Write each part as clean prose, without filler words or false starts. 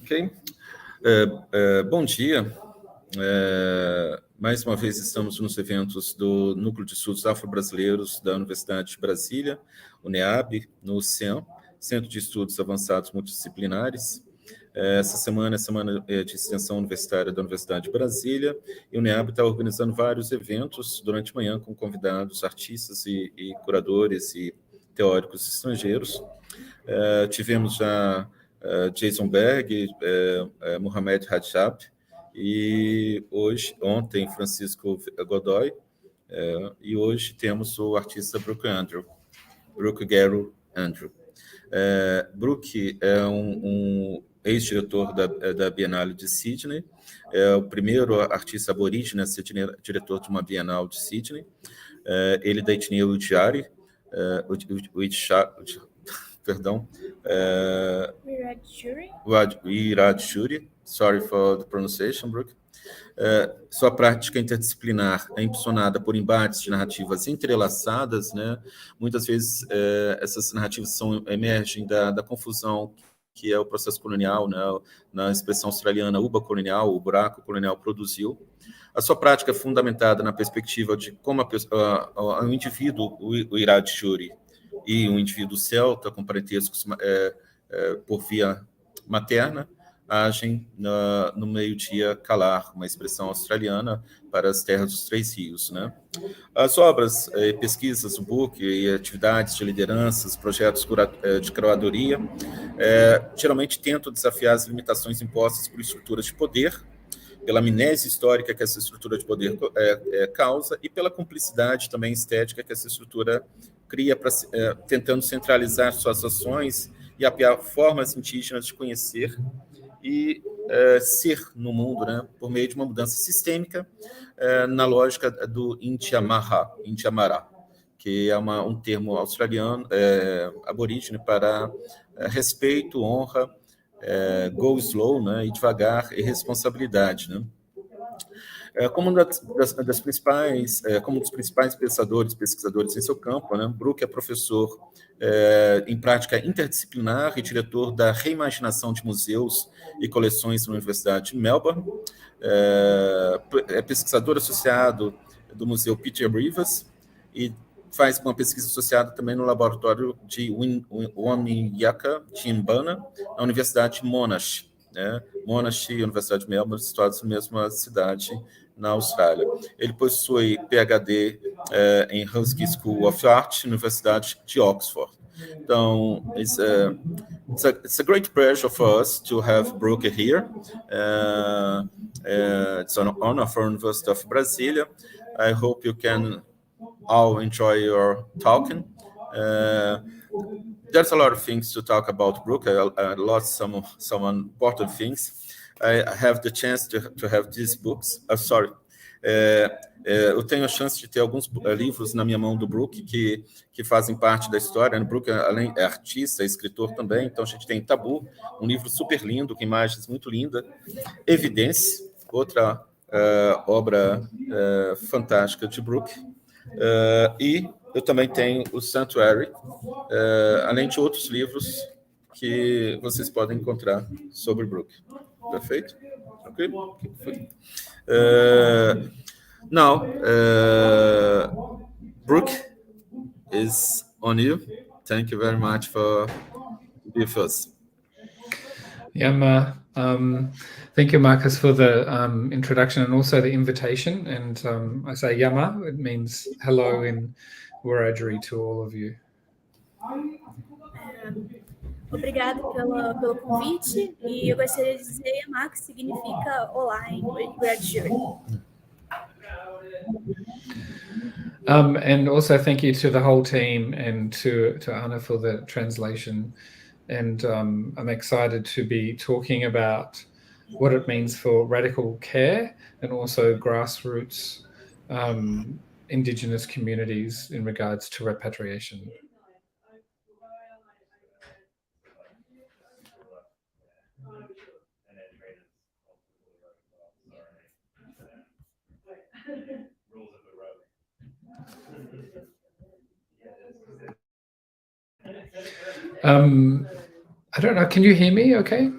Ok. Bom dia. Mais uma vez estamos nos eventos do Núcleo de Estudos Afro-Brasileiros da Universidade de Brasília, o NEAB, no CEM, Centro de Estudos Avançados Multidisciplinares. Essa semana é a Semana de Extensão Universitária da Universidade de Brasília, e o NEAB está organizando vários eventos durante a manhã com convidados, artistas e curadores e teóricos estrangeiros. Tivemos já Jason Berg, Mohamed Rajab, e ontem, Francisco Godoy, e hoje temos o artista Brooke Guerrero Andrew. Brooke é um ex-diretor da Bienal de Sydney, é o primeiro artista aborígene a ser diretor de uma Bienal de Sydney. Ele da etnia Udiari, perdão, Wiradjuri, sorry for the pronunciation, Brooke. Sua prática interdisciplinar é impulsionada por embates de narrativas entrelaçadas, né? Muitas vezes essas narrativas emergem da confusão que é o processo colonial, né? Na expressão australiana, uba colonial, o buraco colonial produziu. A sua prática é fundamentada na perspectiva de como o indivíduo, o Wiradjuri, e um indivíduo celta com parentescos por via materna, agem no meio-dia calar, uma expressão australiana para as terras dos Três Rios, né? As obras, pesquisas, o book e atividades de lideranças, projetos de curadoria, geralmente tentam desafiar as limitações impostas por estruturas de poder, pela amnésia histórica que essa estrutura de poder causa e pela cumplicidade também estética que essa estrutura cria, tentando centralizar suas ações e apoiar formas indígenas de conhecer e ser no mundo, né, por meio de uma mudança sistêmica na lógica do Indiamara, que é um termo australiano, aborígene para respeito, honra, go slow, né, e devagar, e responsabilidade, né? Como um dos principais pensadores, pesquisadores em seu campo, né, Brooke é professor em prática interdisciplinar e diretor da reimaginação de museus e coleções na Universidade de Melbourne. É pesquisador associado do Museu Peter Rivers e faz uma pesquisa associada também no laboratório de Wamiaka Chimbana, na Universidade de Monash, né? Monash e Universidade de Melbourne, situados na mesma cidade, na Austrália. Ele possui PhD em Huskey School of Art, Universidade de Oxford. Então, it's a great pleasure for us to have Brooke here. It's an honor for University of Brasilia. I hope you can all enjoy your talking. There's a lot of things to talk about Brooke. I lost some important things. I have the chance to have these books. Eu tenho a chance de ter alguns livros na minha mão do Brooke que fazem parte da história. O Brooke, além é artista, é escritor também. Então a gente tem Tabu, um livro super lindo, com imagens muito lindas. Evidência, outra obra fantástica de Brooke. E eu também tenho o Sanctuary, além de outros livros que vocês podem encontrar sobre Brooke. Perfeito? Ok? Now, Brooke is on you. Thank you very much for being with us. Yama, thank you, Marcus, for the introduction and also the invitation. And I say Yama, it means hello in Wiradjuri to all of you. Obrigado pelo convite, e eu gostaria de dizer Yama, que significa olá em Wiradjuri. And also thank you to the whole team and to Anna for the translation. And I'm excited to be talking about what it means for radical care and also grassroots Indigenous communities in regards to repatriation. I don't know. Can you hear me okay?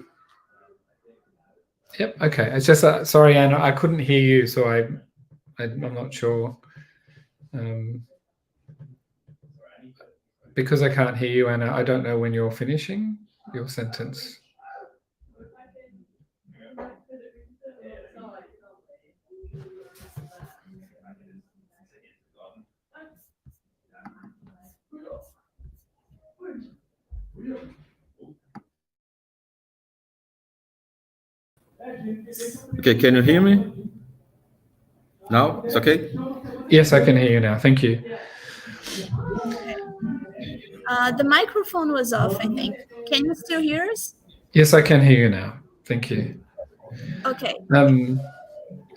Yep, okay. It's just, sorry, Anna, I couldn't hear you, so I'm not sure. Because I can't hear you, Anna, I don't know when you're finishing your sentence. Okay, can you hear me? Now, it's okay? Yes, I can hear you now. Thank you. The microphone was off, I think. Can you still hear us? Yes, I can hear you now. Thank you. Okay.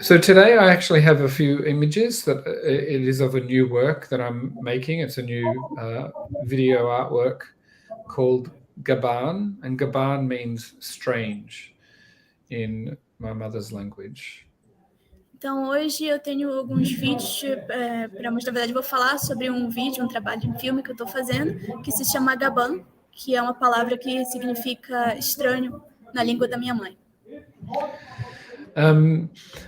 So today I actually have a few images that it is of a new work that I'm making. It's a new video artwork called Gaban, and Gaban means strange in my mother's language. Então, hoje eu tenho alguns vídeos para mostrar. Na verdade, eu vou falar sobre um vídeo, um trabalho, um filme que eu estou fazendo, que se chama Gaban, que é uma palavra que significa estranho na língua da minha mãe.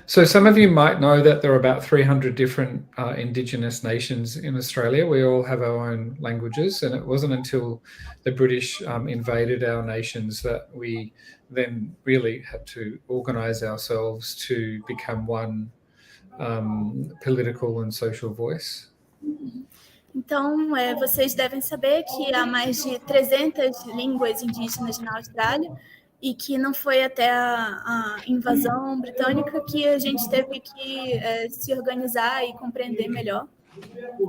So some of you might know that there are about 300 different Indigenous nations in Australia. We all have our own languages, and it wasn't until the British invaded our nations that we then really had to organise ourselves to become one political and social voice. Então, vocês devem saber que há mais de 300 línguas indígenas na Austrália e que não foi até a invasão britânica que a gente teve que se organizar e compreender melhor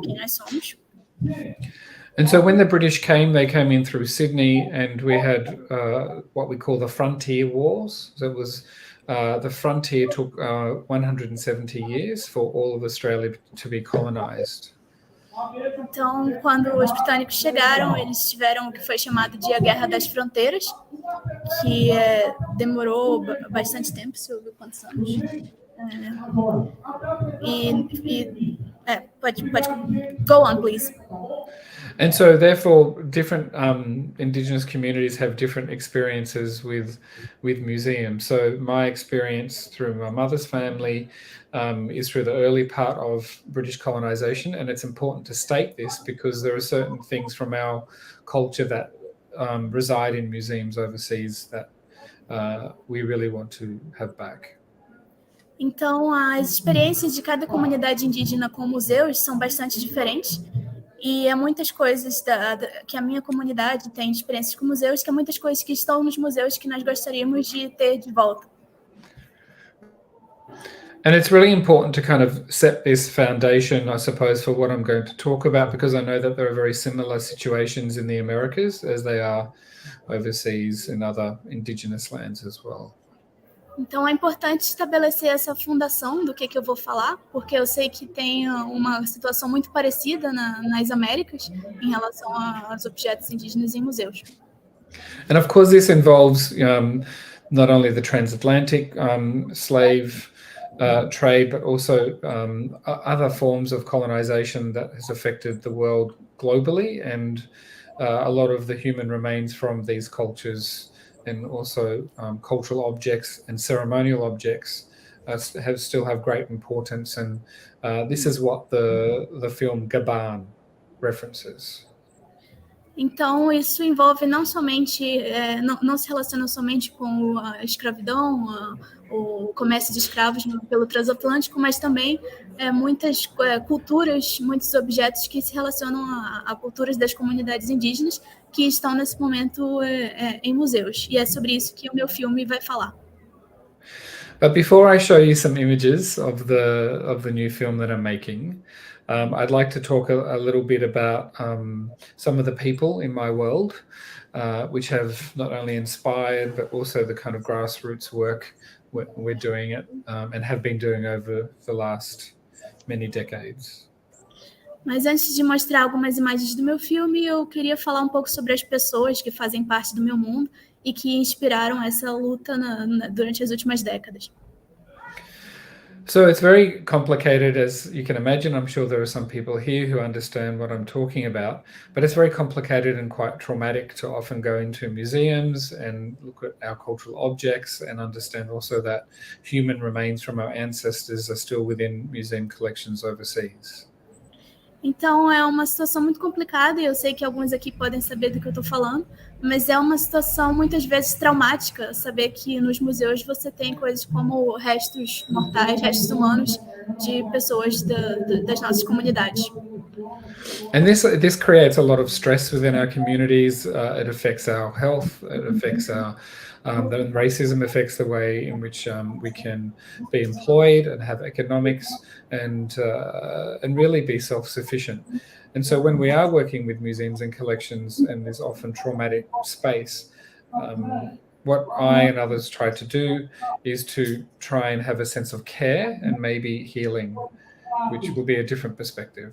quem nós somos. And so when the British came, they came in through Sydney, and we had what we call the Frontier Wars. So it was the frontier took 170 years for all of Australia to be colonised. Então, quando os britânicos chegaram, eles tiveram o que foi chamado de a Guerra das Fronteiras, que demorou bastante tempo, se eu ver quantos anos. Pode, go on, please. And so, therefore, different Indigenous communities have different experiences with museums. So my experience through my mother's family is through the early part of British colonisation, and it's important to state this because there are certain things from our culture that reside in museums overseas that we really want to have back. Então, as experiências de cada comunidade indígena com museus são bastante diferentes. E há muitas coisas que a minha comunidade tem de experiências com museus, que há muitas coisas que estão nos museus que nós gostaríamos de ter de volta. And it's really important to kind of set this foundation, I suppose, for what I'm going to talk about, because I know that there are very similar situations in the Americas as they are overseas in other Indigenous lands as well. Então, é importante estabelecer essa fundação do que eu vou falar, porque eu sei que tem uma situação muito parecida nas Américas em relação aos objetos indígenas em museus. And of course, this involves not only the transatlantic slave trade, but also other forms of colonization that has affected the world globally, and a lot of the human remains from these cultures and also cultural objects and ceremonial objects still have great importance, and this is what the film Gaban references. Então, isso envolve não somente, não se relaciona somente com a escravidão, o comércio de escravos pelo transatlântico, mas também muitas culturas, muitos objetos que se relacionam a culturas das comunidades indígenas que estão nesse momento em museus. E é sobre isso que o meu filme vai falar. But before I show you some images of the new film that I'm making, I'd like to talk a little bit about some of the people in my world, which have not only inspired, but also the kind of grassroots work we're doing and have been doing over the last many decades. Mas antes de mostrar algumas imagens do meu filme, eu queria falar um pouco sobre as pessoas que fazem parte do meu mundo e que inspiraram essa luta durante as últimas décadas. So it's very complicated, as you can imagine. I'm sure there are some people here who understand what I'm talking about, but it's very complicated and quite traumatic to often go into museums and look at our cultural objects and understand also that human remains from our ancestors are still within museum collections overseas. Então, é uma situação muito complicada, e eu sei que alguns aqui podem saber do que eu estou falando, mas é uma situação muitas vezes traumática, saber que nos museus você tem coisas como restos mortais, restos humanos de pessoas das nossas comunidades. And this creates a lot of stress within our communities. It affects our health. It affects our racism affects the way in which we can be employed and have economics and really be self-sufficient. And so when we are working with museums and collections and this often traumatic space, what I and others try to do is to try and have a sense of care and maybe healing, which will be a different perspective.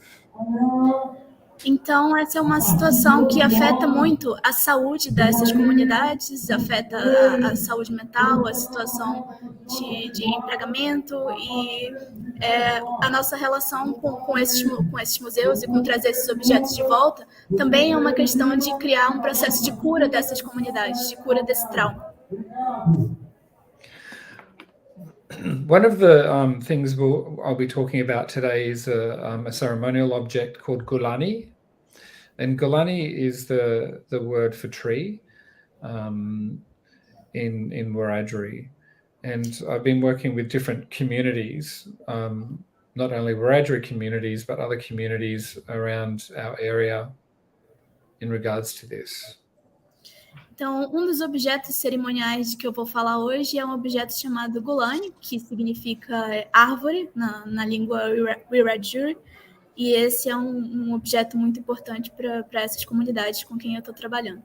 Então, essa é uma situação que afeta muito a saúde dessas comunidades, afeta a saúde mental, a situação de empregamento e a nossa relação com esses museus e com trazer esses objetos de volta também é uma questão de criar um processo de cura dessas comunidades, de cura desse trauma. One of the things I'll be talking about today is a ceremonial object called gulani. And gulani is the word for tree in Wiradjuri. And I've been working with different communities, not only Wiradjuri communities, but other communities around our area in regards to this. Então, um dos objetos cerimoniais de que eu vou falar hoje é um objeto chamado gulani, que significa árvore na língua Wiradjuri, e esse é um objeto muito importante para essas comunidades com quem eu estou trabalhando.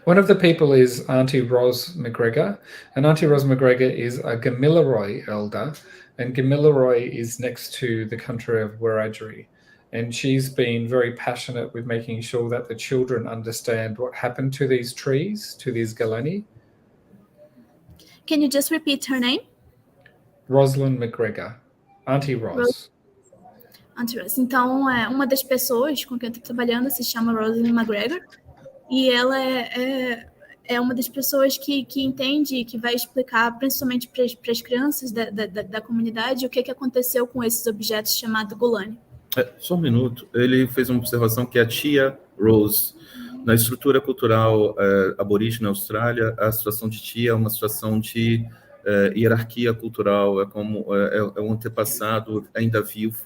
One of the people is Auntie Ros McGregor, and Auntie Ros McGregor is a Gamilaroi elder, and Gamilaroi is next to the country of Wiradjuri. And she's been very passionate with making sure that the children understand what happened to these trees, to these galani. Can you just repeat her name? Rosalind McGregor, Auntie Ros. Auntie Ros. Então, uma das pessoas com quem eu estou trabalhando se chama Rosalind McGregor, e ela é uma das pessoas que entende e que vai explicar, principalmente para as crianças da comunidade, o que aconteceu com esses objetos chamados gulani. Só um minuto. Ele fez uma observação que a tia Rose, na estrutura cultural aborígene na Austrália, a situação de tia é uma situação de hierarquia cultural, é um antepassado ainda vivo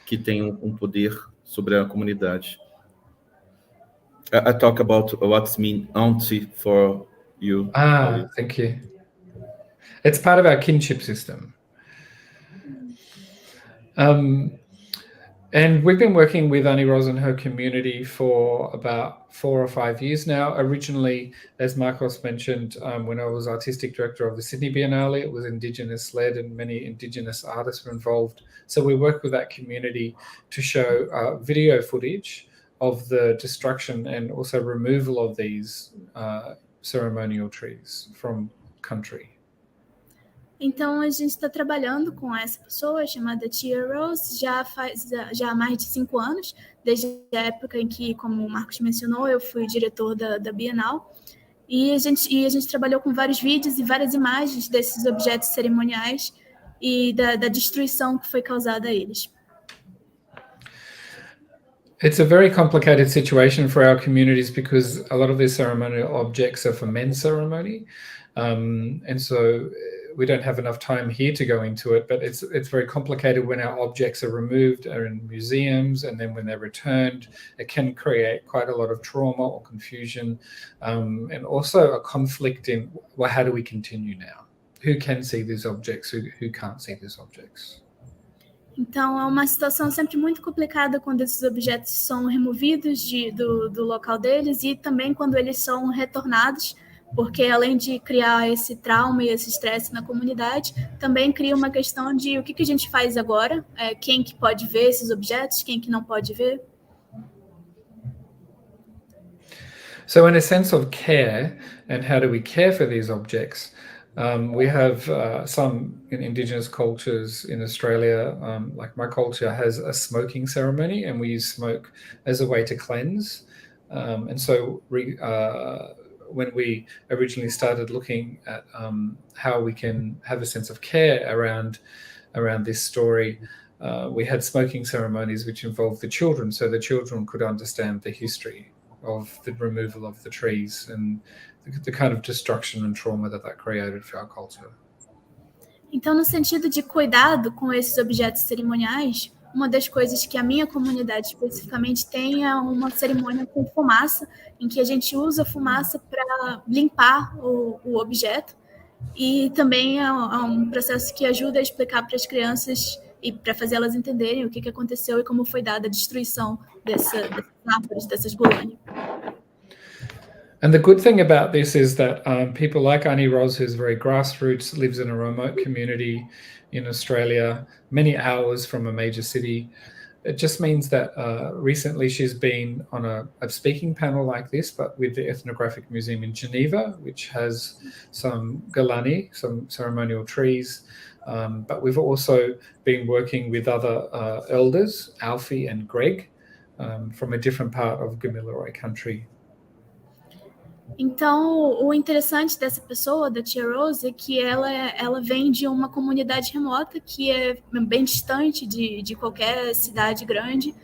que tem um poder sobre a comunidade. I talk about what's mean auntie for you. Thank you. It's part of our kinship system. And we've been working with Auntie Ros and her community for about 4 or 5 years now. Originally, as Marcos mentioned, when I was artistic director of the Sydney Biennale, it was Indigenous-led and many Indigenous artists were involved. So we worked with that community to show video footage of the destruction and also removal of these ceremonial trees from country. Então, a gente está trabalhando com essa pessoa chamada Tia Rose já há mais de 5 anos, desde a época em que, como o Marcos mencionou, eu fui diretor da Bienal. E a gente trabalhou com vários vídeos e várias imagens desses objetos cerimoniais e da destruição que foi causada a eles. It's a very complicated situation for our communities because a lot of these ceremonial objects are for men's ceremony. And so we don't have enough time here to go into it, but it's very complicated when our objects are removed, are in museums, and then when they're returned, it can create quite a lot of trauma or confusion, and also a conflict in, well, how do we continue now? Who can see these objects? Who can't see these objects? Então, é uma situação sempre muito complicada quando esses objetos são removidos do local deles e também quando eles são retornados, porque além de criar esse trauma e esse estresse na comunidade, também cria uma questão de o que a gente faz agora, quem que pode ver esses objetos, quem que não pode ver. So in a sense of care, and how do we care for these objects, We have some indigenous cultures in Australia, like my culture has a smoking ceremony, and we use smoke as a way to cleanse. And so when we originally started looking at how we can have a sense of care around this story, we had smoking ceremonies which involved the children, so the children could understand the history of the removal of the trees and the kind of destruction and trauma that created for our culture. Então, no sentido de cuidado com esses objetos cerimoniais, uma das coisas que a minha comunidade especificamente tem é uma cerimônia com fumaça, em que a gente usa a fumaça para limpar o objeto, e também é um processo que ajuda a explicar para as crianças e para fazer elas entenderem o que aconteceu e como foi dada a destruição dessas árvores, dessas gulani. And the good thing about this is that people like Annie Ros, who's very grassroots, lives in a remote community in Australia, many hours from a major city. It just means that recently she's been on a speaking panel like this, but with the Ethnographic Museum in Geneva, which has some galani, some ceremonial trees. But we've also been working with other elders, Alfie and Greg, from a different part of Gamilaroi country. Então, o interessante dessa pessoa, da Tia Rose, é que ela vem de uma comunidade remota que é bem distante de qualquer cidade grande.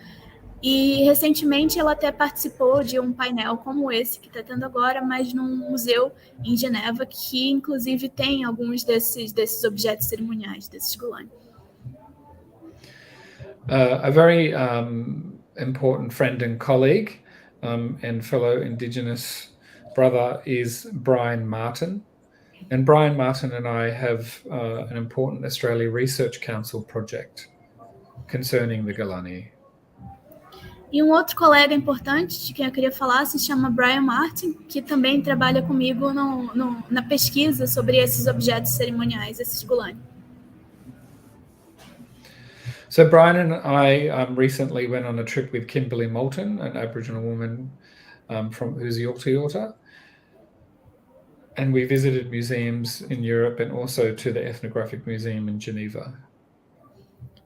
E, recentemente, ela até participou de um painel como esse que está tendo agora, mas num museu em Geneva, que, inclusive, tem alguns desses objetos cerimoniais, desses gulani. A very important friend and colleague and fellow Indigenous brother is Brian Martin. And Brian Martin and I have an important Australia Research Council project concerning the Galani. E um outro colega importante de quem eu queria falar se chama Brian Martin, que também trabalha comigo na pesquisa sobre esses objetos cerimoniais, esses gulani. So Brian and I recently went on a trip with Kimberly Moulton, an Aboriginal woman who's Yorta Yorta. And we visited museums in Europe and also to the Ethnographic Museum in Geneva.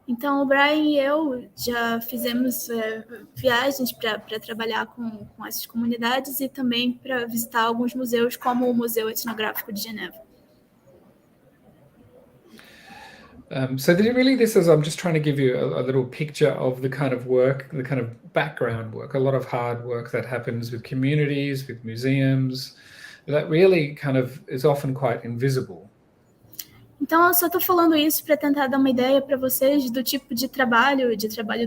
Então, o Brian e eu já fizemos viagens para trabalhar com essas comunidades e também para visitar alguns museus, como o Museu Etnográfico de Geneva. So this is, I'm just trying to give you a little picture of the kind of work, the kind of background work, a lot of hard work that happens with communities, with museums, that really kind of is often quite invisible. Então, eu só estou falando isso para tentar dar uma ideia para vocês do tipo de trabalho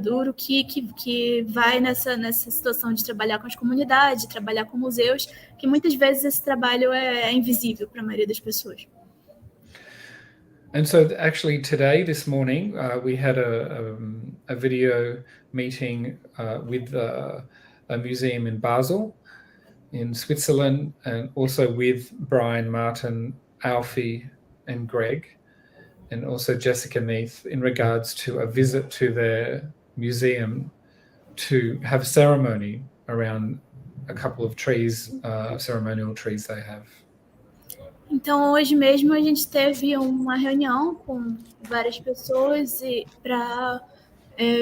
duro que vai nessa situação de trabalhar com as comunidades, de trabalhar com museus, que muitas vezes esse trabalho é invisível para a maioria das pessoas. And so actually today, this morning, we had a video meeting with a museum in Basel, in Switzerland, and also with Brian Martin, Alfie, and Greg, and also Jessica Meath, in regards to a visit to their museum to have ceremony around a couple of trees, ceremonial trees they have. Então, hoje mesmo a gente teve uma reunião com várias pessoas para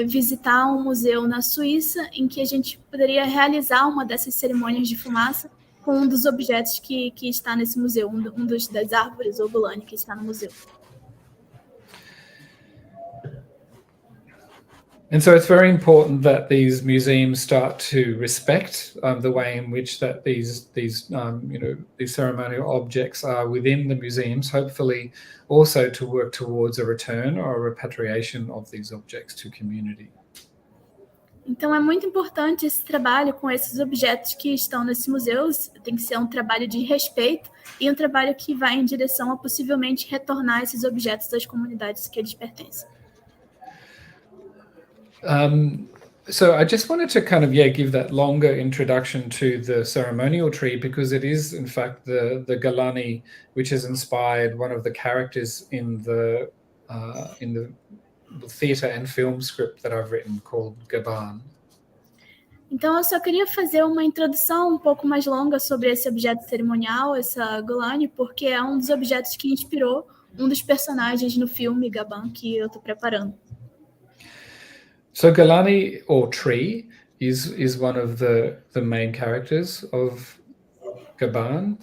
visitar um museu na Suíça, em que a gente poderia realizar uma dessas cerimônias de fumaça com um dos objetos que está nesse museu, das árvores ou gulani que está no museu. And so it's very important that these museums start to respect the way in which that these ceremonial objects are within the museums, hopefully also to work towards a return or a repatriation of these objects to community. Então, é muito importante esse trabalho com esses objetos que estão nesses museus. Tem que ser um trabalho de respeito e um trabalho que vai em direção a possivelmente retornar esses objetos às comunidades que eles pertencem. So I just wanted to kind of give that longer introduction to the ceremonial tree, because it is in fact the Galani which has inspired one of the characters in the theatre and film script that I've written called Gaban. Então, eu só queria fazer uma introdução um pouco mais longa sobre esse objeto cerimonial, essa Golani, porque é um dos objetos que inspirou um dos personagens no filme Gabán que eu estou preparando. So Golani, or tree, is one of the main characters of Gabán.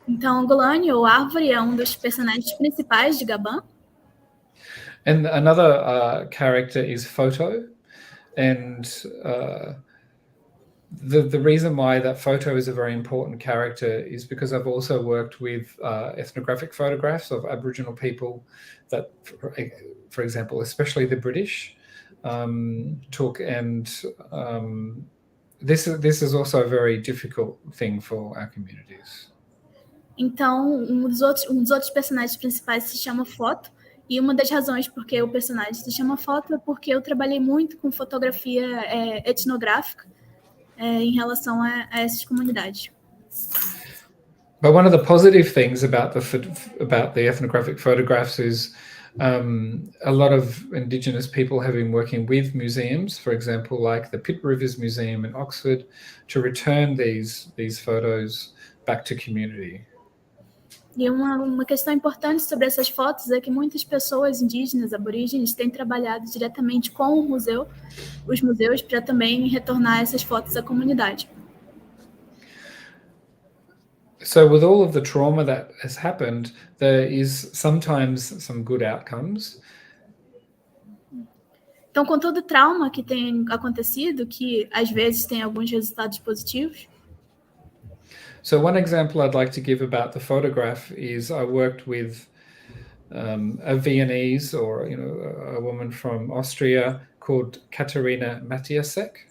Então, Golani, ou árvore, é um dos personagens principais de Gabán. And another character is Photo. And the reason why that Photo is a very important character is because I've also worked with ethnographic photographs of Aboriginal people that, for example, especially the British, took. And this is also a very difficult thing for our communities. Então, um dos outros personagens principais se chama Foto, e uma das razões por que o personagem se chama Foto é porque eu trabalhei muito com fotografia etnográfica em relação a essas comunidades. But one of the positive things about the ethnographic photographs is a lot of Indigenous people have been working with museums, for example, like the Pitt Rivers Museum in Oxford, to return these photos back to community. E uma questão importante sobre essas fotos é que muitas pessoas indígenas, aborígenes, têm trabalhado diretamente com os museus, para também retornar essas fotos à comunidade. So with all of the trauma that has happened, there is sometimes some good outcomes. Então, com todo o trauma que tem acontecido, que às vezes tem alguns resultados positivos. So one example I'd like to give about the photograph is I worked with a Viennese, or a woman from Austria called Katarina Matiasek.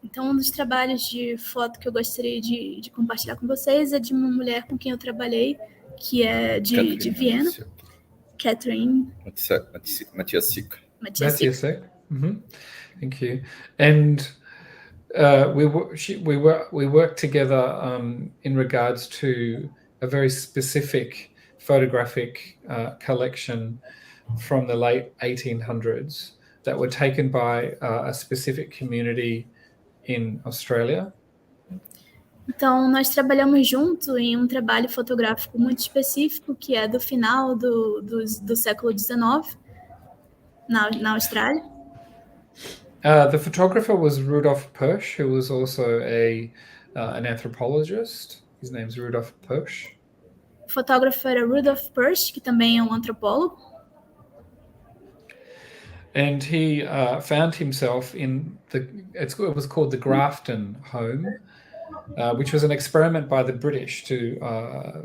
Então, um dos trabalhos de foto que eu gostaria de compartilhar com vocês é de uma mulher com quem eu trabalhei, que é de Viena, Catherine Matiasek. Thank you. And we worked together in regards to a very specific photographic collection from the late 1800s that were taken by a specific community in Australia. Então, nós trabalhamos junto em um trabalho fotográfico muito específico, que é do final do século XIX, na Austrália. The photographer was Rudolf Persch, who was also an anthropologist. His name's Rudolf Persch. O fotógrafo era Rudolf Persch, que também é um antropólogo. And he found himself in it was called the Grafton home, which was an experiment by the British to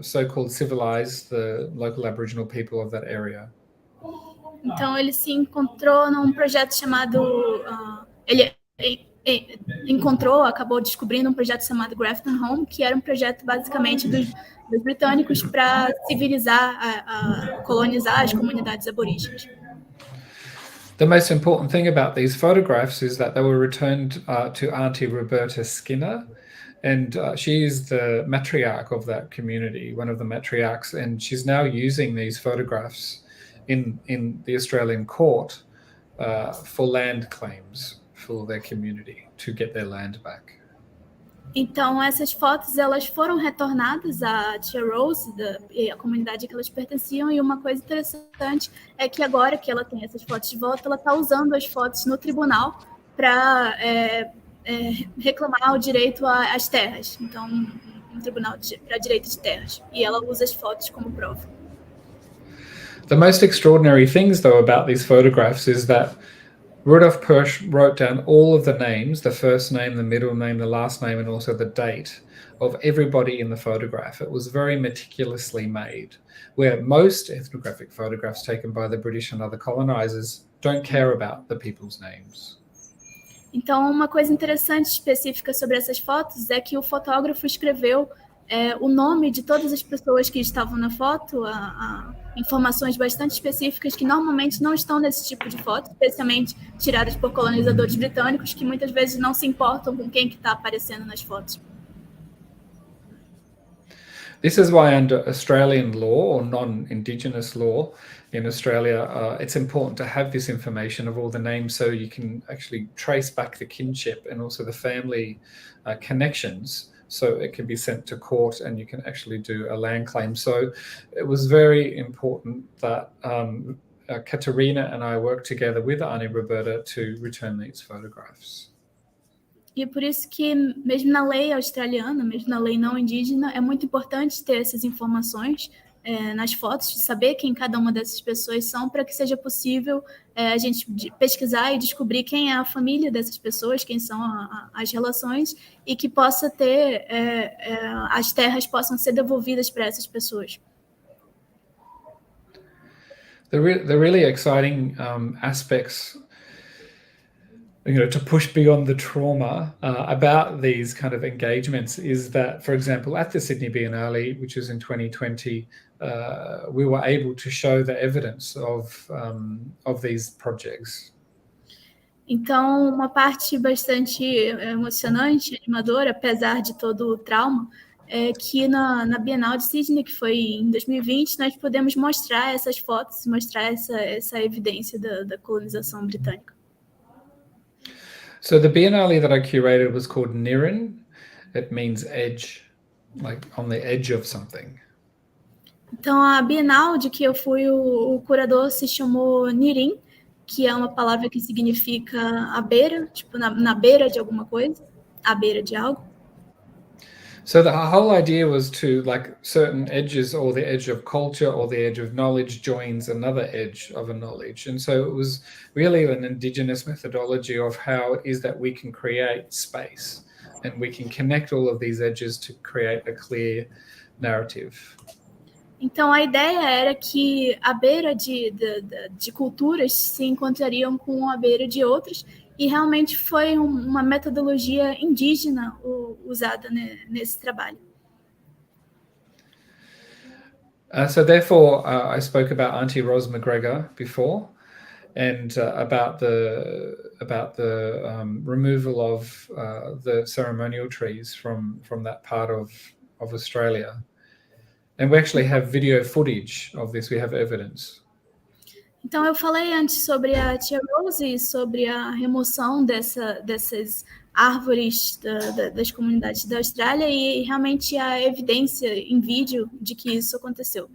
so-called civilize the local Aboriginal people of that area. Então, ele se encontrou num projeto chamado... ele acabou descobrindo um projeto chamado Grafton Home, que era um projeto basicamente dos britânicos para civilizar, colonizar as comunidades aborígenes. The most important thing about these photographs is that they were returned to Auntie Roberta Skinner, and she is the matriarch of that community, one of the matriarchs, and she's now using these photographs in the Australian court for land claims for their community to get their land back. Então, essas fotos elas foram retornadas à Tia Rose, a comunidade a que elas pertenciam, e uma coisa interessante é que agora que ela tem essas fotos de volta, ela está usando as fotos no tribunal para reclamar o direito às terras. Então, um tribunal para direito de terras. E ela usa as fotos como prova. The most extraordinary things, though, about these photographs is that Rudolf Persch wrote down all of the names, the first name, the middle name, the last name, and also the date of everybody in the photograph. It was very meticulously made, where most ethnographic photographs taken by the British and other colonizers don't care about the people's names. Então, uma coisa interessante específica sobre essas fotos é que o fotógrafo escreveu o nome de todas as pessoas que estavam na foto, informações bastante específicas que normalmente não estão nesse tipo de foto, especialmente tiradas por colonizadores britânicos, que muitas vezes não se importam com quem que está aparecendo nas fotos. This is why under Australian law or non-Indigenous law, in Australia, it's important to have this information of all the names so you can actually trace back the kinship and also the family connections, so it can be sent to court and you can actually do a land claim. So it was very important that Katerina and I worked together with Annie Roberta to return these photographs. E por isso que, mesmo na lei australiana, mesmo na lei não indígena, é muito importante ter essas informações nas fotos, de saber quem cada uma dessas pessoas são, para que seja possível a gente pesquisar e descobrir quem é a família dessas pessoas, quem são as relações, e que possa ter, as terras possam ser devolvidas para essas pessoas. The really exciting aspects, to push beyond the trauma about these kind of engagements is that, for example, at the Sydney Biennale, which was in 2020, we were able to show the evidence of these projects. Então, uma parte bastante emocionante, animadora, apesar de todo o trauma, é que na Bienal de Sydney, que foi em 2020, nós podemos mostrar essas fotos, mostrar essa evidência da colonização britânica. So the Biennale that I curated was called Nirin. It means edge, like on the edge of something. Então, a Bienal de que eu fui o curador se chamou Nirin, que é uma palavra que significa à beira, tipo na beira de alguma coisa, à beira de algo. So the whole idea was to, like, certain edges, or the edge of culture or the edge of knowledge joins another edge of a knowledge. And so it was really an indigenous methodology of how it is that we can create space and we can connect all of these edges to create a clear narrative. Então, a ideia era que a beira de culturas se encontrariam com a beira de outras, e realmente foi uma metodologia indígena usada nesse trabalho. So therefore, I spoke about Auntie Ros McGregor before, and about the removal of the ceremonial trees from that part of Australia. And we actually have video footage of this, we have evidence. Então, eu falei antes sobre a tia Rose e sobre a remoção dessas árvores das comunidades da Austrália, e realmente há evidência em vídeo de que isso aconteceu.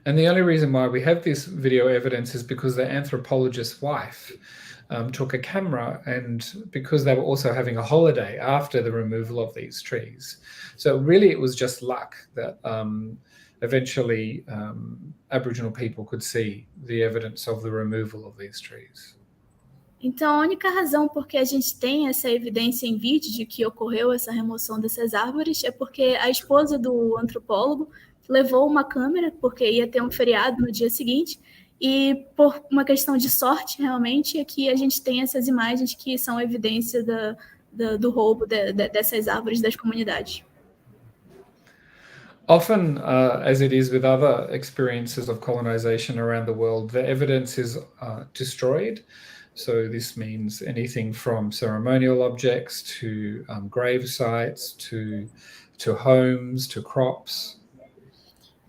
And the only reason why we have this video evidence is because the anthropologist's wife took a camera, and because they were also having a holiday after the removal of these trees. So really it was just luck that eventually Aboriginal people could see the evidence of the removal of these trees. Então, a única razão por que a gente tem essa evidência em vídeo de que ocorreu essa remoção dessas árvores é porque a esposa do antropólogo levou uma câmera, porque ia ter um feriado no dia seguinte, e por uma questão de sorte, realmente, é que a gente tem essas imagens que são evidência do roubo dessas árvores das comunidades. Often, as it is with other experiences of colonization around the world, the evidence is destroyed. So this means anything from ceremonial objects to grave sites, to homes, to crops.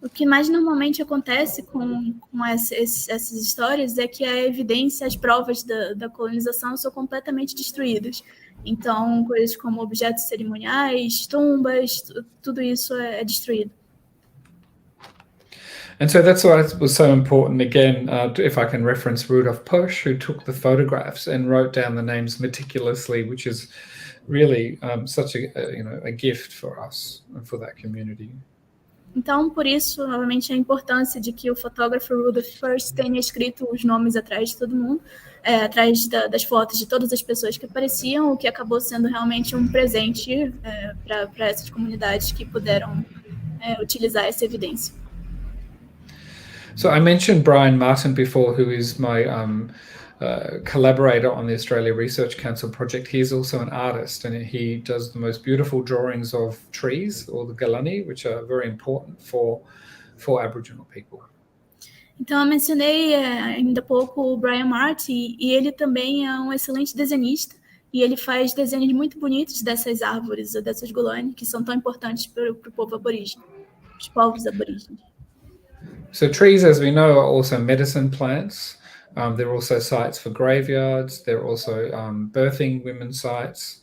O que mais normalmente acontece com essas histórias é que a evidência, as provas da colonização são completamente destruídas. Então, coisas como objetos cerimoniais, tumbas, tudo isso é destruído. And so that's why it was so important, again, if I can reference Rudolf Posch, who took the photographs and wrote down the names meticulously, which is really such a gift for us and for that community. Então, por isso, novamente, a importância de que o fotógrafo Rudolf Posch tenha escrito os nomes atrás de todo mundo, atrás das fotos de todas as pessoas que apareciam, o que acabou sendo realmente um presente para essas comunidades que puderam utilizar essa evidência. So I mentioned Brian Martin before, who is my collaborator on the Australia Research Council project. He is also an artist, and he does the most beautiful drawings of trees, or the galani, which are very important for Aboriginal people. Então, eu mencionei ainda há pouco o Brian Martin, e ele também é um excelente desenhista, e ele faz desenhos muito bonitos dessas árvores, dessas golani, que são tão importantes para o povo aborígene, os povos aborígenes. So trees, as we know, are also medicine plants. They're also sites for graveyards. They're also birthing women sites.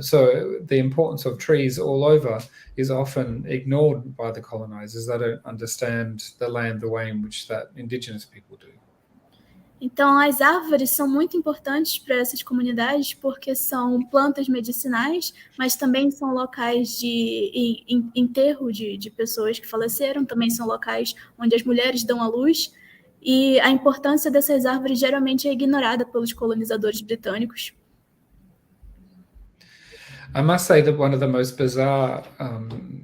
So the importance of trees all over is often ignored by the colonizers. They don't understand the land the way in which that indigenous people do. Então, as árvores são muito importantes para essas comunidades porque são plantas medicinais, mas também são locais de enterro de pessoas que faleceram, também são locais onde as mulheres dão à luz, e a importância dessas árvores geralmente é ignorada pelos colonizadores britânicos. I must say that one of the most bizarre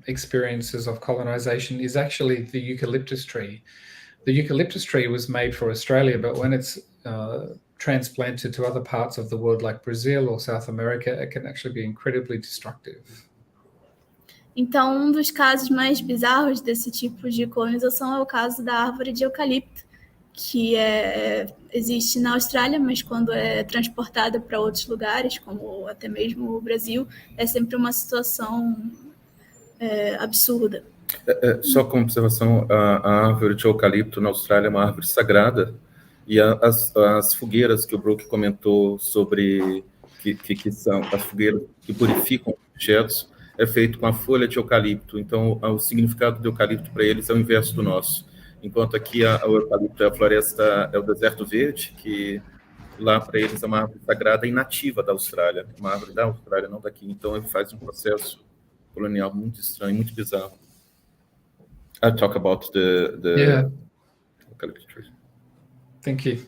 experiences of colonization is actually the eucalyptus tree. The eucalyptus tree was made for Australia, but when it's transplanted to other parts of the world like Brazil or South America, it can actually be incredibly destructive. Então, um dos casos mais bizarros desse tipo de colonização é o caso da árvore de eucalipto, que existe na Austrália, mas quando é transportada para outros lugares, como até mesmo o Brasil, é sempre uma situação absurda. Só como observação, a árvore de eucalipto na Austrália é uma árvore sagrada, e as fogueiras que o Brooke comentou sobre, que são as fogueiras que purificam objetos, é feito com a folha de eucalipto. Então, o significado do eucalipto para eles é o inverso do nosso. Enquanto aqui o eucalipto é a floresta, é o deserto verde, que lá para eles é uma árvore sagrada e nativa da Austrália, uma árvore da Austrália, não daqui. Então, ele faz um processo colonial muito estranho, muito bizarro. I'll talk about the eucalyptus trees. Thank you.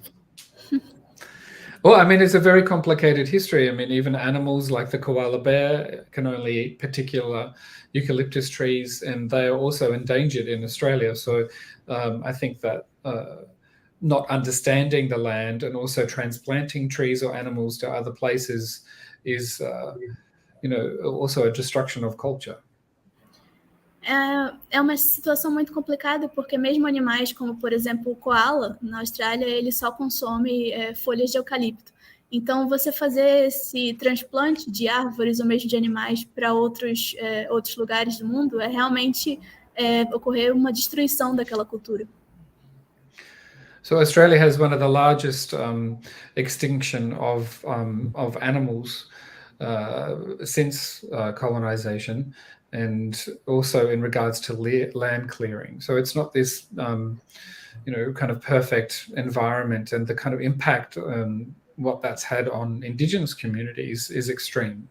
Well, I mean, it's a very complicated history. I mean, even animals like the koala bear can only eat particular eucalyptus trees, and they are also endangered in Australia. So I think that not understanding the land and also transplanting trees or animals to other places is, also a destruction of culture. É uma situação muito complicada, porque mesmo animais como, por exemplo, o koala, na Austrália, ele só consome folhas de eucalipto. Então, você fazer esse transplante de árvores ou mesmo de animais para outros lugares do mundo é realmente ocorrer uma destruição daquela cultura. So Australia has one of the largest extinction of animals since colonization, and also in regards to land clearing. So it's not this, kind of perfect environment, and the kind of impact what that's had on indigenous communities is extreme.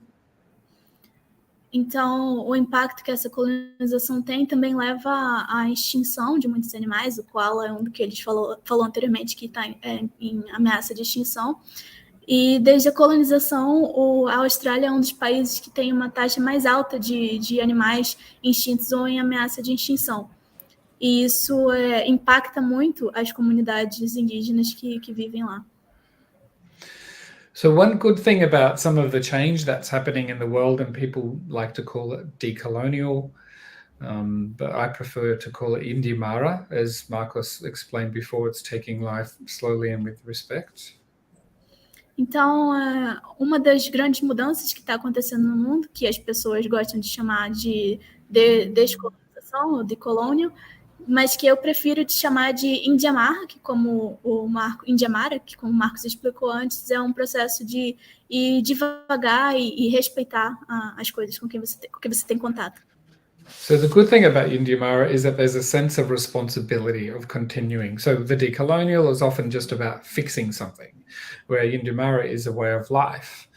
Então, o impacto que essa colonização tem também leva à extinção de muitos animais. O koala é um do que eles falou anteriormente, que está em ameaça de extinção. E desde a colonização, a Austrália é um dos países que tem uma taxa mais alta de animais extintos ou em ameaça de extinção. E isso impacta muito as comunidades indígenas que vivem lá. So one good thing about some of the change that's happening in the world, and people like to call it decolonial, but I prefer to call it Indimara, as Marcos explained before, it's taking life slowly and with respect. Então, uma das grandes mudanças que está acontecendo no mundo, que as pessoas gostam de chamar de descolonização ou decolonial, mas que eu prefiro de chamar de Indiamara, que como o Marcos explicou antes, é um processo de ir devagar e respeitar as coisas com que você tem contato. So the good thing about Indiamara is that there's a sense of responsibility of continuing. So the decolonial is often just about fixing something, where Indiamara is a way of life.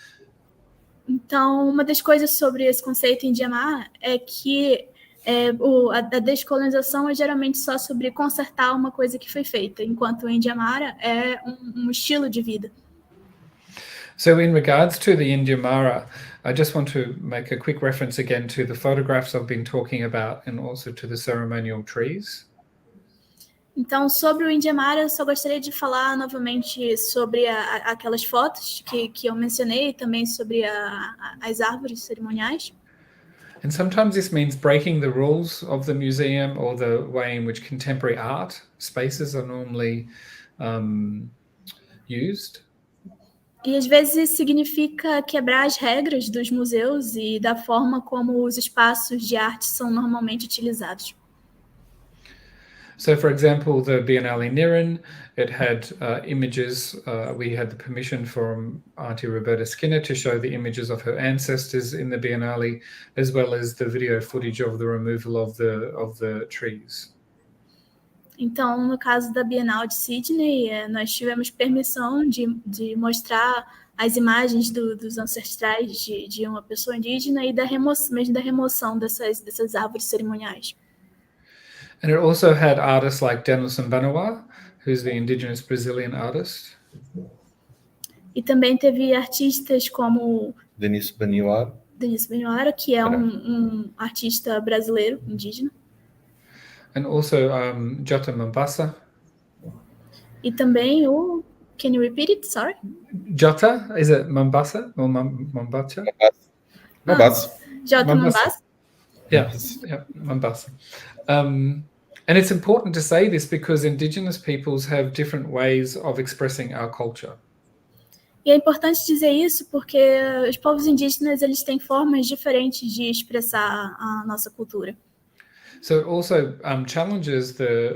Então, uma das coisas sobre esse conceito Indiamara é que a descolonização é geralmente só sobre consertar uma coisa que foi feita, enquanto o Indiamara é um estilo de vida. So in regards to the Indiamara, I just want to make a quick reference again to the photographs I've been talking about, and also to the ceremonial trees. Então, sobre o Indiamara, eu só gostaria de falar novamente sobre aquelas fotos que eu mencionei, e também sobre as árvores cerimoniais. And sometimes this means breaking the rules of the museum or the way in which contemporary art spaces are normally used. E às vezes isso significa quebrar as regras dos museus e da forma como os espaços de arte são normalmente utilizados. So, for example, the Biennale Niren, it had images. We had the permission from Auntie Roberta Skinner to show the images of her ancestors in the Biennale, as well as the video footage of the removal of the trees. Então, no caso da Bienal de Sydney, nós tivemos permissão de mostrar as imagens dos ancestrais de uma pessoa indígena e mesmo da remoção dessas árvores cerimoniais. And it also had artists like Denilson Banois, who's the indigenous Brazilian artist. E também teve artistas como Denis Baniwar, que é um artista brasileiro, indígena. And also Jota Mombasa. E também o... Can you repeat it? Sorry. Jota, is it Mombasa or Mombasa? Mombasa. Jota Mombasa. Yeah, Mombasa. And it's important to say this because Indigenous peoples have different ways of expressing our culture. E é importante dizer isso porque os povos indígenas eles têm formas diferentes de expressar a nossa cultura. So it also challenges the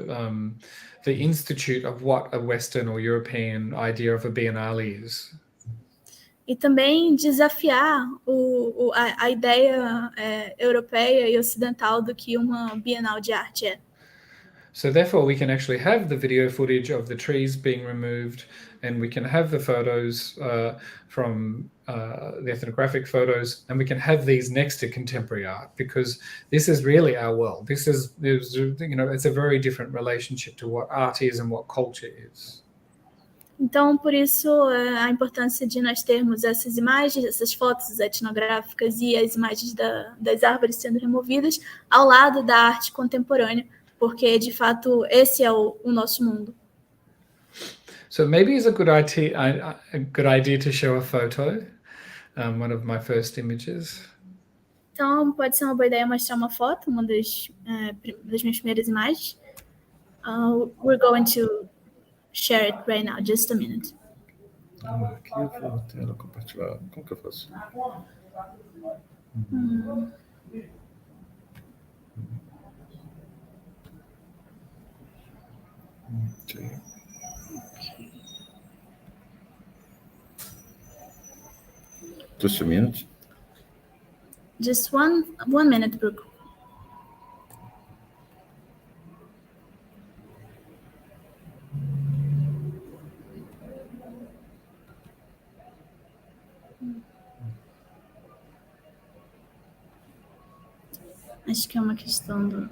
institute of what a Western or European idea of a biennale is. E também desafiar a ideia europeia e ocidental do que uma Bienal de arte é. So therefore, we can actually have the video footage of the trees being removed, and we can have the photos from the ethnographic photos, and we can have these next to contemporary art because this is really our world. This is, it's a very different relationship to what art is and what culture is. Então, por isso, a importância de nós termos essas imagens, essas fotos etnográficas e as imagens das árvores sendo removidas ao lado da arte contemporânea, porque, de fato, esse é o nosso mundo. So maybe it's a good idea to show a photo, one of my first images. Então, pode ser uma boa ideia mostrar uma foto, uma das minhas primeiras imagens. We're going to share it right now, just a minute. Aqui eu vou tela compartilhar. Como que eu faço? Okay. Just a minute. Just one minute, Brooke. Acho que é uma questão do...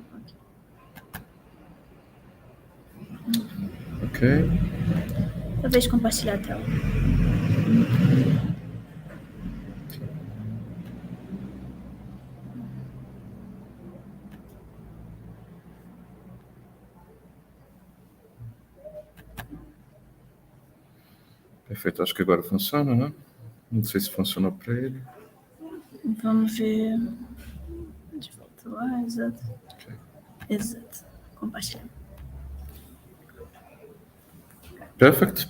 Ok. Talvez compartilhar a tela. Perfeito, acho que agora funciona, né? Não sei se funcionou para ele. Vamos ver. De volta lá, exato. Okay. Exato. Compartilhar. Perfect.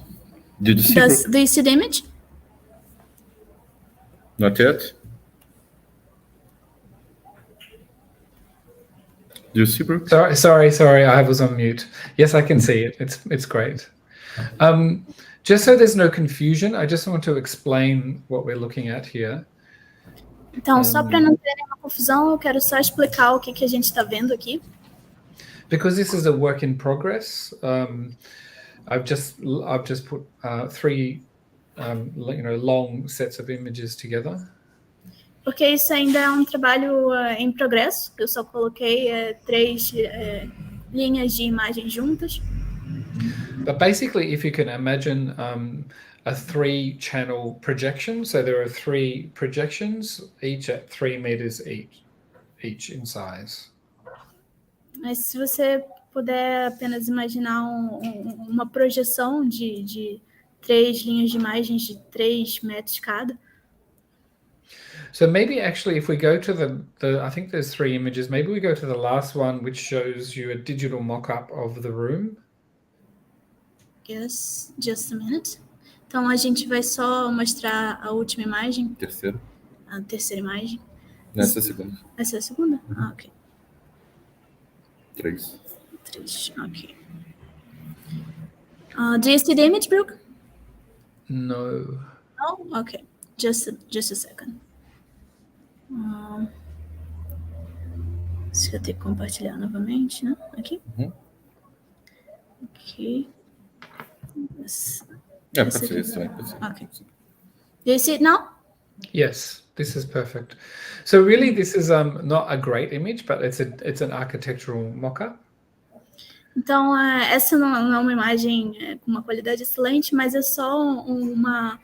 Did you see? Do you see the image? Not yet. Do you see, Brooke? Sorry. I was on mute. Yes, I can see it. It's great. Just so there's no confusion, I just want to explain what we're looking at here. Então, só para não ter nenhuma confusão, eu quero só explicar o que a gente está vendo aqui. Because this is a work in progress, I've just put three, long sets of images together. Porque isso ainda é um trabalho em progresso. Eu só coloquei 3 linhas de imagens juntas. But basically, if you can imagine a 3-channel projection, so there are 3 projections, each at 3 meters each in size. Mas se você puder apenas imaginar uma projeção de 3 linhas de imagens de 3 metros cada. So maybe actually if we go to the I think there's 3 images, maybe we go to the last one which shows you a digital mock-up of the room. Yes, just a minute. Então a gente vai só mostrar a última imagem. Terceira. A terceira imagem. Essa é a segunda. Essa é a segunda? Ah, ok. 3. Okay. Do you see the image, Brooke? No. Oh, okay. Just a second. Deixa eu ter que compartilhar novamente, né? Aqui. Ok. Pode ser isso também. Okay. Do you see it now? Yes, this is perfect. So really, this is not a great image, but it's an architectural mock-up. Então, essa não é uma imagem com uma qualidade excelente, mas é só uma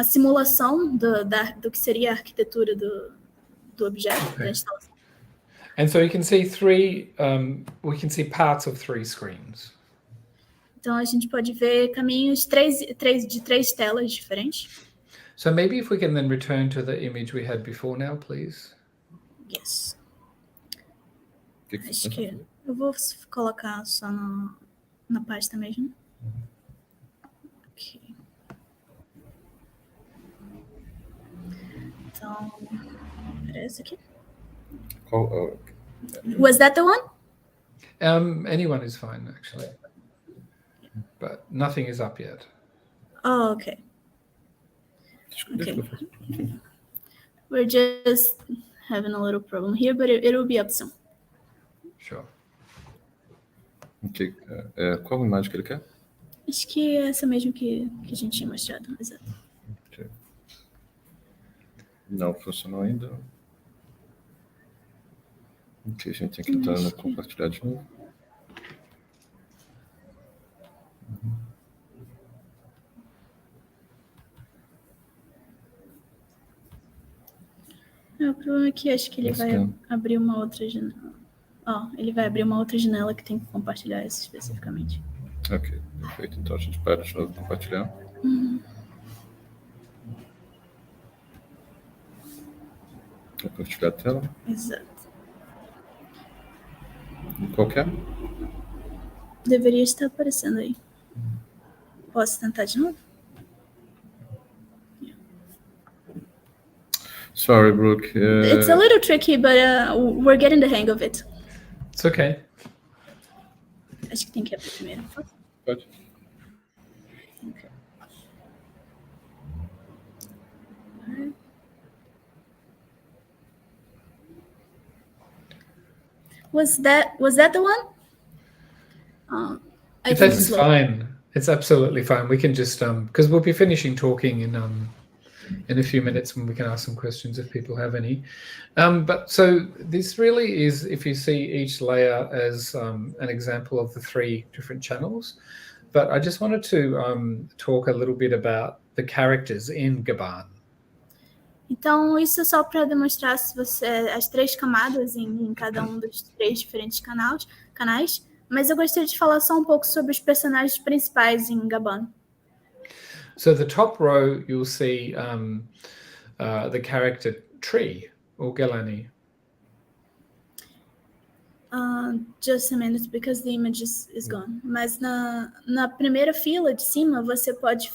simulação do que seria a arquitetura do objeto, da instalação. And so you can see we can see parts of 3 screens. Então, a gente pode ver caminhos de três telas diferentes. So maybe if we can then return to the image we had before now, please. Yes. Acho que eu vou colocar só na pasta mesmo. Ok. Então, essa aqui. Was that the one? Anyone is fine, actually. But nothing is up yet. Oh, okay. Okay. We're just having a little problem here, but it will be up soon. Sure. Ok. Qual imagem que ele quer? Acho que é essa mesmo que a gente tinha mostrado. Exato. Okay. Não funcionou ainda. Ok, a gente tem que entrar no compartilhar de novo. O problema é que acho que ele vai abrir uma outra janela. Ele vai abrir uma outra janela que tem que compartilhar essa especificamente. Ok, perfeito. Então a gente para de novo compartilhar. Compartilhar a tela. Exato. Qual que é? Deveria estar aparecendo aí. Posso tentar de novo? Sorry, Brooke. It's a little tricky, but we're getting the hang of it. It's okay. Acho que tem que abrir primeiro. Pode. Okay. Was that the one? I think That's fine. It's absolutely fine. We can just because we'll be finishing talking in a few minutes when we can ask some questions if people have any. But so this really is, if you see each layer as an example of the 3 different channels. But I just wanted to talk a little bit about the characters in Gaban. Então, isso é só para demonstrar as 3 camadas em cada um dos 3 diferentes canais. Mas eu gostaria de falar só um pouco sobre os personagens principais em Gaban. So the top row, you'll see the character Tree, or Gelani. Just a minute, because the image is gone. Mas na primeira fila de cima, você pode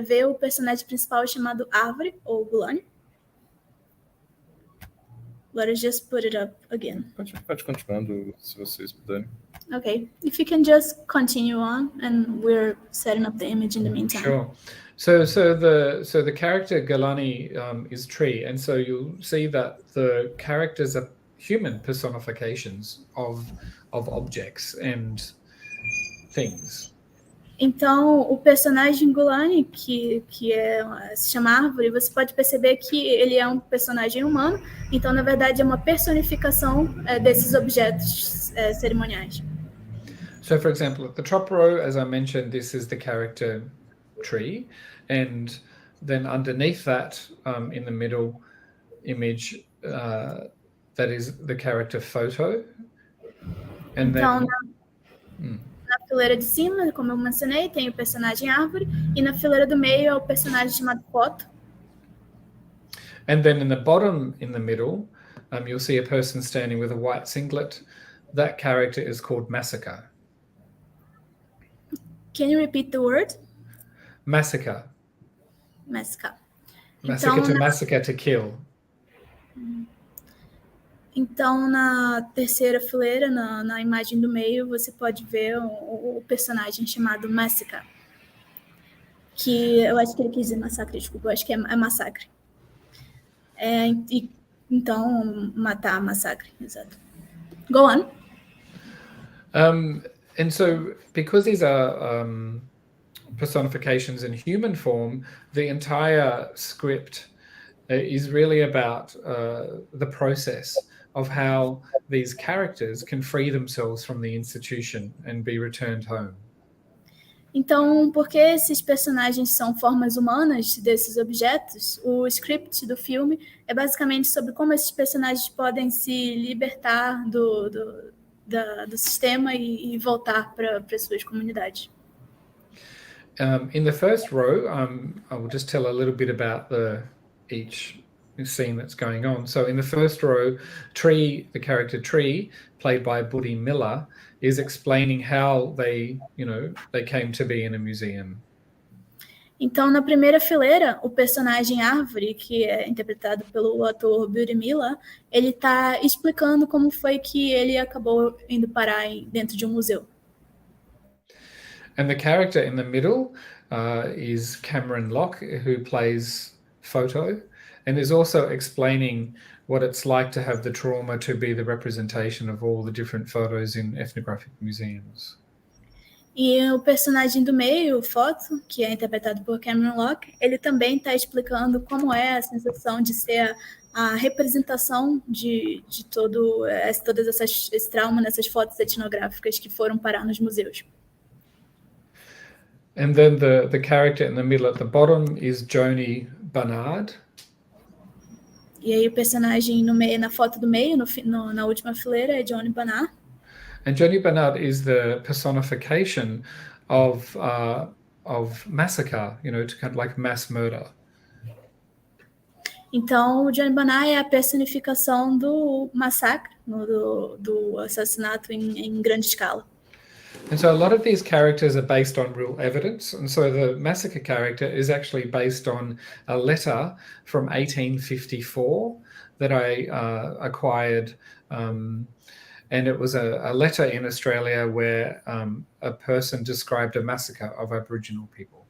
ver o personagem principal chamado Árvore, ou Gulani. Let us just put it up again. Pode continuando, se vocês puderem. Okay, if you can just continue on, and we're setting up the image in the meantime. Sure. So the character Galani is Tree, and so you'll see that the characters are human personifications of objects and things. Então, o personagem Gulani, que se chama Árvore, você pode perceber que ele é um personagem humano, então, na verdade, é uma personificação desses objetos cerimoniais. So, for example, at the top row, as I mentioned, this is the character Tree, and then underneath that, in the middle image, that is the character Photo. And então, then... Na fileira de cima, como eu mencionei, tem o personagem Árvore, e na fileira do meio é o personagem chamado Foto. And then in the bottom, in the middle, you'll see a person standing with a white singlet. That character is called Massacre. Can you repeat the word? Massacre. Massacre. Massacre, então, to massacre, to kill. Então, na terceira fileira, na imagem do meio, você pode ver o personagem chamado Massacre, que eu acho que ele quis dizer massacre, desculpa, eu acho que é massacre. Então, matar, massacre, exato. Go on. And so, because these are personifications in human form, the entire script is really about the process of how these characters can free themselves from the institution and be returned home. Então, porque esses personagens são formas humanas desses objetos, o script do filme é basicamente sobre como esses personagens podem se libertar do sistema e voltar para suas comunidades. In the first row, I will just tell a little bit about each scene that's going on. So in the first row, Tree, the character Tree, played by Buddy Miller, is explaining how they came to be in a museum. Então, na primeira fileira, o personagem Árvore, que é interpretado pelo ator Buddy Miller, ele está explicando como foi que ele acabou indo parar dentro de um museu. And the character in the middle is Cameron Locke, who plays Photo, and is also explaining what it's like to have the trauma to be the representation of all the different photos in ethnographic museums. E o personagem do meio, o Foto, que é interpretado por Cameron Locke, ele também está explicando como é a sensação de ser a representação de todo esse trauma nessas fotos etnográficas que foram parar nos museus. And then the character in the middle at the bottom is Joni Bernard. E aí o personagem no meio, na foto do meio, na última fileira, é Joni Bernard. And Joni Bernard is the personification of massacre, to kind of like mass murder. Então, o Joni Bernard é a personificação do massacre, do assassinato em grande escala. And so a lot of these characters are based on real evidence. And so the massacre character is actually based on a letter from 1854 that I acquired. And it was a letter in Australia where a person described a massacre of Aboriginal people.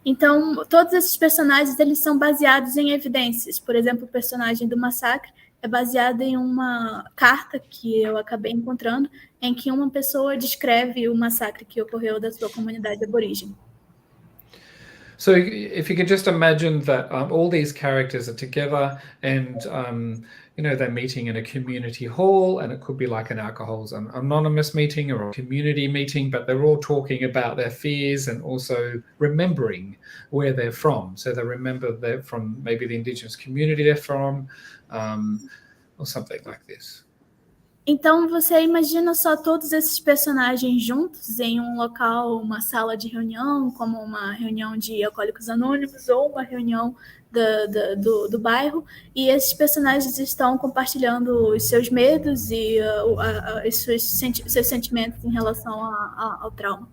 Então, todos esses personagens, eles são baseados em evidências. Por exemplo, o personagem do massacre é baseado em uma carta que eu acabei encontrando, em que uma pessoa descreve o massacre que ocorreu da sua comunidade aborígene. So if you could just imagine that all these characters are together and, they're meeting in a community hall, and it could be like an Alcohol's Anonymous meeting or a community meeting, but they're all talking about their fears and also remembering where they're from. So they remember they're from maybe the Indigenous community they're from, or something like this. Então, você imagina só todos esses personagens juntos em um local, uma sala de reunião, como uma reunião de alcoólicos anônimos ou uma reunião do bairro, e esses personagens estão compartilhando os seus medos e seus sentimentos em relação ao trauma.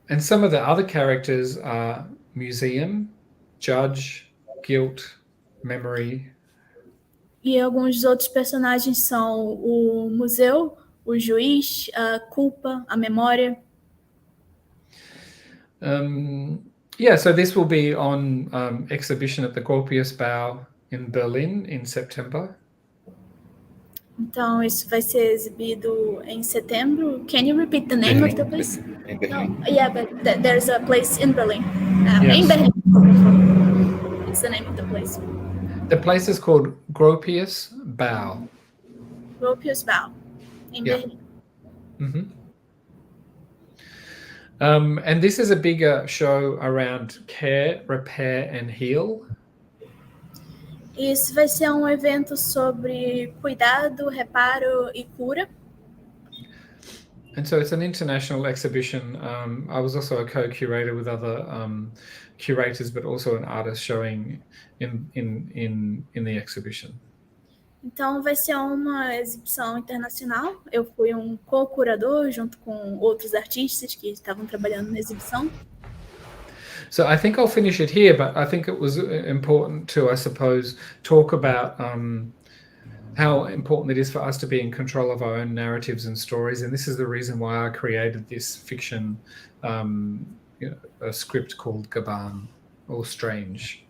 And some of the other characters are museum, judge, guilt, memory. E alguns dos outros personagens são o museu, o juiz, a culpa, a memória. So this will be on exhibition at the Gropiusbau in Berlin in September. Então, isso vai ser exibido em setembro. Can you repeat the name of the place? Em Berlim. No, yeah, but there's a place in Berlin. Yes. In Berlin. It's the name of the place. The place is called Gropiusbau. Gropiusbau, in Berlin. Mm-hmm. And this is a bigger show around care, repair, and heal. Isso vai ser um evento sobre cuidado, reparo e cura. And so it's an international exhibition. I was also a co-curator with other curators, but also an artist showing in the exhibition. Então vai ser uma exibição internacional. Eu fui um co-curador junto com outros artistas que estavam trabalhando na exibição. So I think I'll finish it here, but I think it was important to, I suppose, talk about how important it is for us to be in control of our own narratives and stories. And this is the reason why I created this fiction, a script called Gaban, or Strange.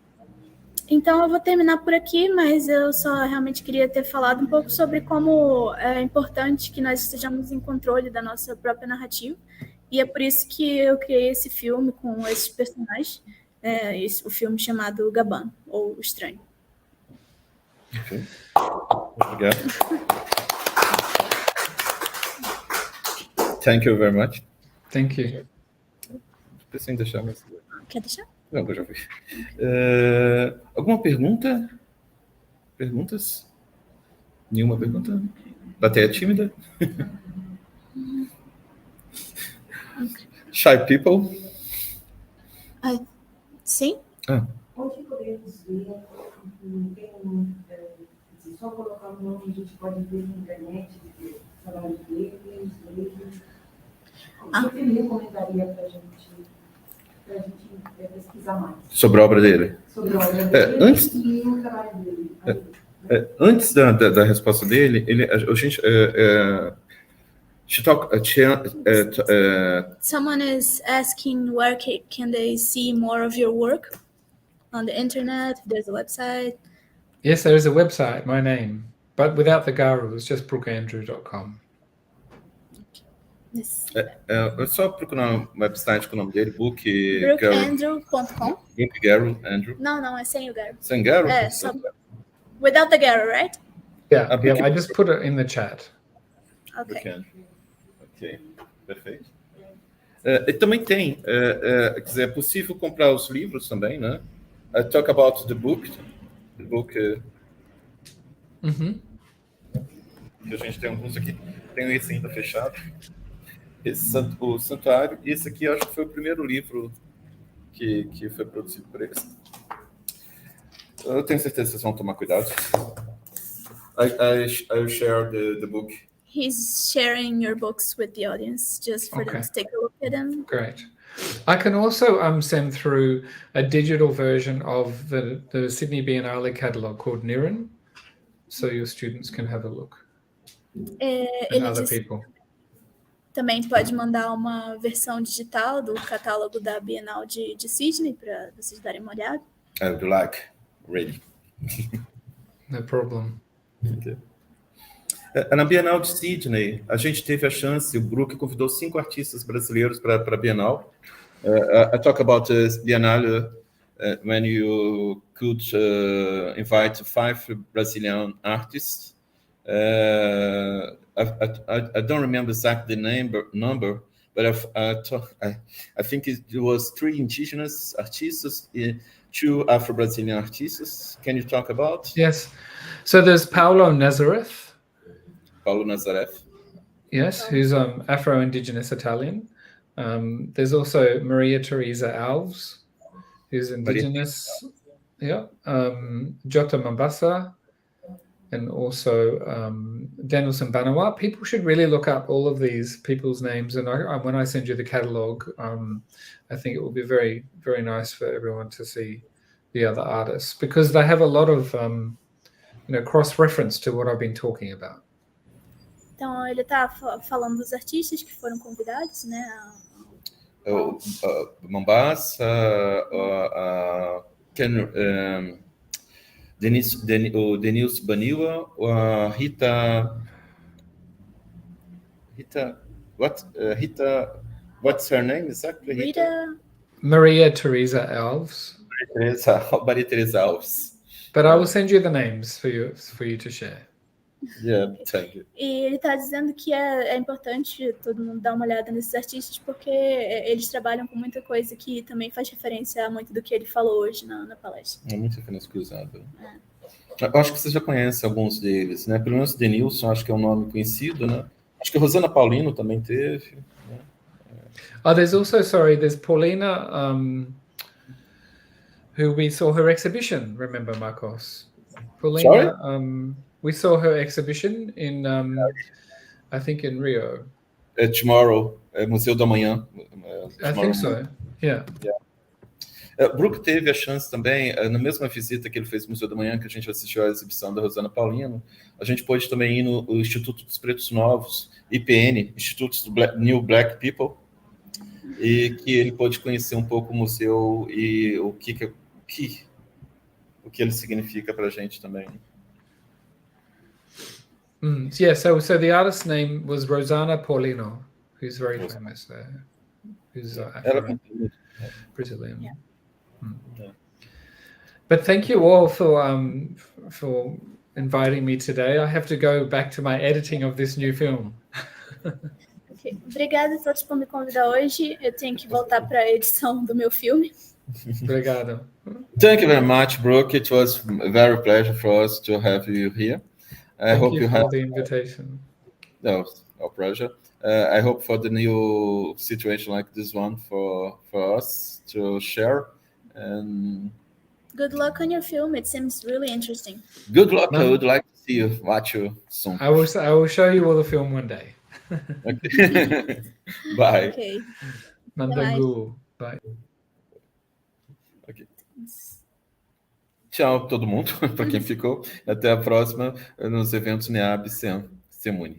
Então eu vou terminar por aqui, mas eu só realmente queria ter falado um pouco sobre como é importante que nós estejamos em controle da nossa própria narrativa. E é por isso que eu criei esse filme com esses personagens, o filme chamado Gaban, ou Estranho. Okay. Obrigado. Thank you very much. Thank you. Pensei em deixar, mas... Quer deixar? Não, eu já vi. Alguma pergunta? Perguntas? Nenhuma pergunta? Plateia tímida? Shy people? Sim? Onde podemos ver, se só colocar o nome, a gente pode ver na internet, o trabalho deles, o que ele recomendaria para a gente pesquisar mais? Sobre a obra dele? Sobre a obra dele antes, e o trabalho dele. Antes da resposta dele, a gente... Someone is asking where can they see more of your work? On the internet, if there's a website? Yes, there is a website, my name, but without the garu, it's just brookandrew.com. É só procurar um website com o nome dele, brookandrew.com. Brook Garu, Andrew. Não, é sem o garu. Sem Garu? Só without the garu, right? Yeah, I just put it in the chat. Okay. Ok, perfeito. E também tem, quer dizer, é possível comprar os livros também, né? Talk about the book. Que a gente tem alguns aqui. Tem esse ainda fechado. O Santuário. E esse aqui, eu acho que foi o primeiro livro que foi produzido por eles. Eu tenho certeza que vocês vão tomar cuidado. I share the book. He's sharing your books with the audience just for them to take a look at them. Great. I can also send through a digital version of the Sydney Biennale catalogue called Niran, so your students can have a look. And other people. Também pode mandar uma versão digital do catálogo da Bienal de Sydney para vocês darem uma olhada. I would like, really. No problem. Okay. Na Bienal de Sydney, a gente teve a chance, o Brook convidou 5 artistas brasileiros para a Bienal. I talk about the Biennale when you could invite 5 Brazilian artists. I don't remember exactly the number, but I think it was 3 indigenous artists, 2 Afro-Brazilian artists. Can you talk about? Yes. So there's Paulo Nazareth. Paulo Nazareth. Yes, who's Afro-Indigenous Italian. There's also Maria Teresa Alves, who's Indigenous. Jota Mambasa, and also Danielson Banawa. People should really look up all of these people's names. And when I send you the catalogue, I think it will be very, very nice for everyone to see the other artists, because they have a lot of cross-reference to what I've been talking about. Então, ele está falando dos artistas que foram convidados, né? Mombasa, Denilson Baniwa, Rita, what's her name exactly? Rita? Maria Teresa Alves. Maria Teresa Alves. But I will send you the names for you to share. Yeah, thank you. E ele está dizendo que é importante todo mundo dar uma olhada nesses artistas, porque eles trabalham com muita coisa que também faz referência a muito do que ele falou hoje na palestra. É muita referência cruzada. Eu acho que você já conhece alguns deles, né? Pelo menos Denilson, acho que é um nome conhecido, né? Acho que a Rosana Paulino também teve. Né? There's Paulina, who we saw her exhibition, remember, Marcos? Paulina, we saw her exhibition in, I think in Rio. Tomorrow, Museu da Manhã. I think so, yeah. Brook teve a chance também, na mesma visita que ele fez no Museu da Manhã, que a gente assistiu à exibição da Rosana Paulino, a gente pôde também ir no Instituto dos Pretos Novos, IPN, Institutos do New Black People, e que ele pôde conhecer um pouco o museu e o que ele significa para a gente também. Yeah, so the artist's name was Rosana Paulino, who's very famous there, who's Brazilian. Yeah. Yeah. But thank you all for inviting me today. I have to go back to my editing of this new film. Okay. Obrigada a todos por me convidar hoje. Eu tenho que voltar para a edição do meu filme. Obrigado. Thank you very much, Brooke. It was a very pleasure for us to have you here. I Thank hope you you for have the invitation. No, our pleasure. I hope for the new situation like this one for us to share. And Good luck on your film. It seems really interesting. good luck. I would like to see you, watch you soon. I will show you all the film one day. Okay. Bye. Ok. Mandangu. Bye. Okay. Tchau, todo mundo, para quem ficou. Até a próxima nos eventos NEAB Semana.